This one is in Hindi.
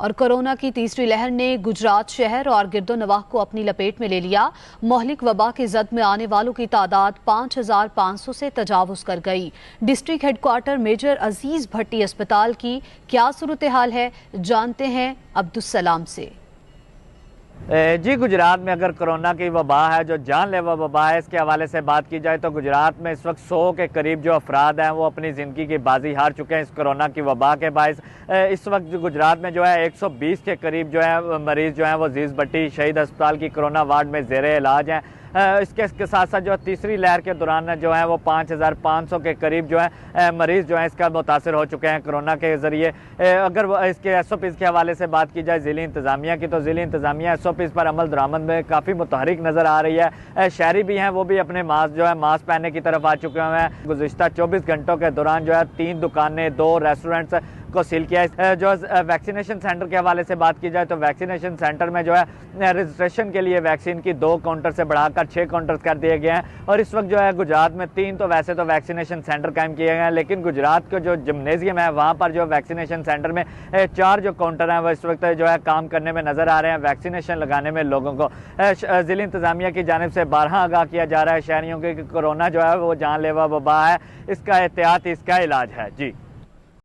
और कोरोना की तीसरी लहर ने गुजरात शहर और गिरदोनवाह को अपनी लपेट में ले लिया। मोहलिक वबा की जद में आने वालों की तादाद 5,500 से तजावुज कर गई। डिस्ट्रिक्ट हेडक्वार्टर मेजर अजीज भट्टी अस्पताल की क्या सूरत हाल है, जानते हैं अब्दुस्सलाम से। जी, गुजरात में अगर कोरोना की वबा है जो जानलेवा वबा है, इसके हवाले से बात की जाए तो गुजरात में इस वक्त 100 के करीब जो अफराद हैं वो अपनी ज़िंदगी की बाजी हार चुके हैं इस कोरोना की वबा के बायस। इस वक्त जो गुजरात में जो है 120 के करीब जो है मरीज़ जो हैं वो अजीज़ भट्टी शहीद अस्पताल की कोरोना वार्ड में ज़ेरे इलाज हैं। इसके साथ साथ जो तीसरी लहर के दौरान जो है वो 5,500 के करीब जो है मरीज़ जो है इसका मुतासर हो चुके हैं कोरोना के ज़रिए। अगर इसके SOPs के हवाले से बात की जाए ज़िली इंतज़ामिया की, तो ज़िली इंतज़ामिया SOPs पर अमल दरामद में काफ़ी मुतहरिक नज़र आ रही है। शहरी भी हैं वो भी अपने मास्क जो है मास्क पहनने की तरफ आ चुके हैं। गुज़िश्ता 24 घंटों के दौरान जो है 3 दुकानें 2 रेस्टोरेंट्स को सील किया है। जो वैक्सीनेशन सेंटर के हवाले से बात की जाए तो वैक्सीनेशन सेंटर में जो है रजिस्ट्रेशन के लिए वैक्सीन की 2 काउंटर से बढ़ाकर 6 काउंटर्स कर दिए गए हैं। और इस वक्त जो है गुजरात में 3 तो वैसे तो वैक्सीनेशन सेंटर कायम किए गए हैं, लेकिन गुजरात के जो जिम्नेजियम है वहाँ पर जो वैक्सीनेशन सेंटर में 4 जो काउंटर हैं वो इस वक्त जो है काम करने में नजर आ रहे हैं वैक्सीनेशन लगाने में लोगों को। जिला इंतजामिया की जानिब से 12 आगाह किया जा रहा है शहरियों के कि कोरोना जो है वो जानलेवा वबा है, इसका एहतियात इसका इलाज है। जी।